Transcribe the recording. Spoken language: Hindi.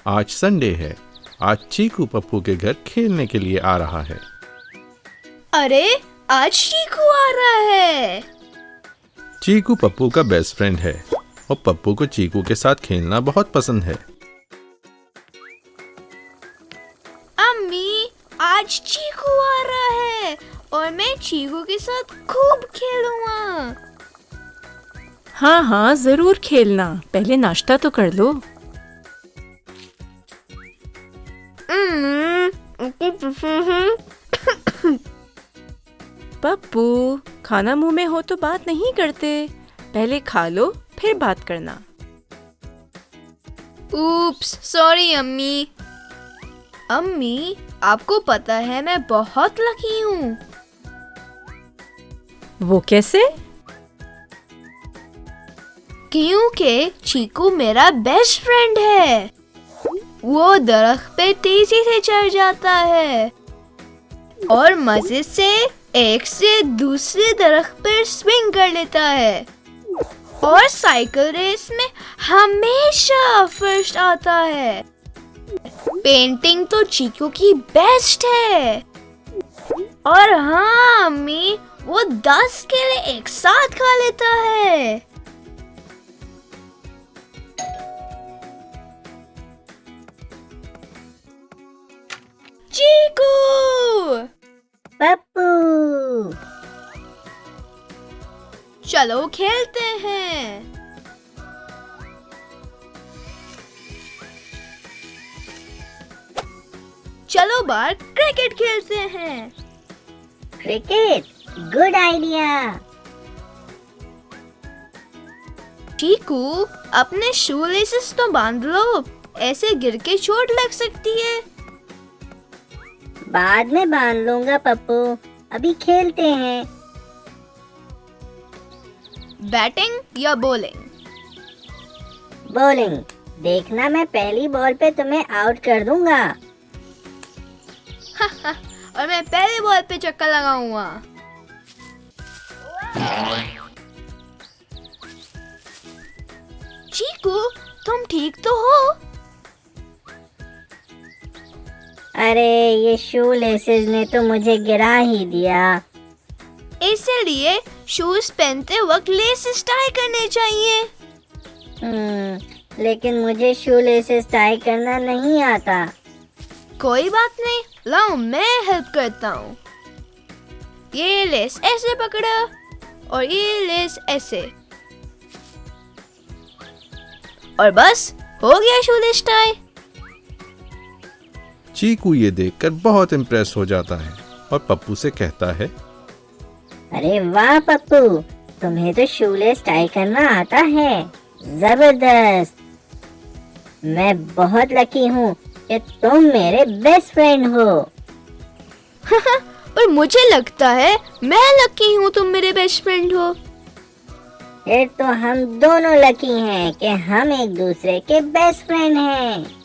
आज संडे है। आज चीकू पप्पू के घर खेलने के लिए आ रहा है। अरे आज चीकू आ रहा है। चीकू पप्पू का बेस्ट फ्रेंड है और पप्पू को चीकू के साथ खेलना बहुत पसंद है। अम्मी, आज चीकू आ रहा है और मैं चीकू के साथ खूब खेलूंगा। हाँ हाँ, जरूर खेलना। पहले नाश्ता तो कर लो। पप्पू, खाना मुंह में हो तो बात नहीं करते। पहले खा लो फिर बात करना। उप्स, सॉरी अम्मी। अम्मी, आपको पता है मैं बहुत लकी हूँ। वो कैसे? क्योंकि चीकू मेरा बेस्ट फ्रेंड है। वो दरख्त पे तेजी से चढ़ जाता है और मजे से एक से दूसरे दरख्त पर स्विंग कर लेता है और साइकिल रेस में हमेशा फर्स्ट आता है। पेंटिंग तो चीकू की बेस्ट है। और हाँ अम्मी, वो 10 केले एक साथ खा लेता है। चीकू! पप्पू! चलो खेलते हैं। चलो बाहर क्रिकेट खेलते हैं। क्रिकेट? Good idea. चीकू, अपने शू लेसेस तो बांध लो, ऐसे गिर के चोट लग सकती है। बाद में बांध लूंगा पप्पू, अभी खेलते हैं। बैटिंग या बॉलिंग? बॉलिंग। देखना, मैं पहली बॉल पे तुम्हें आउट कर दूंगा। और मैं पहले बॉल पे चक्का लगाऊंगा। चीकू, तुम ठीक तो हो? अरे ये शू लेसेस ने तो मुझे गिरा ही दिया। इसलिए शूज पहनते वक्त लेसेस टाई करने चाहिए। लेकिन मुझे शू लेसेस टाई करना नहीं आता। कोई बात नहीं, लाओ मैं हेल्प करता हूँ। ये लेस ऐसे पकड़ा और ये लेस ऐसे, और बस हो गया शू लेस टाई। चीकू ये देखकर बहुत इम्प्रेस हो जाता है और पप्पू से कहता है, अरे वाह पप्पू, तुम्हें तो शू लेस टाई करना आता है। जबरदस्त। मैं बहुत लकी हूँ कि तुम मेरे बेस्ट फ्रेंड हो। पर मुझे लगता है मैं लकी हूँ तुम मेरे बेस्ट फ्रेंड हो। फिर तो हम दोनों लकी हैं कि हम एक दूसरे के बेस्ट फ्रेंड हैं।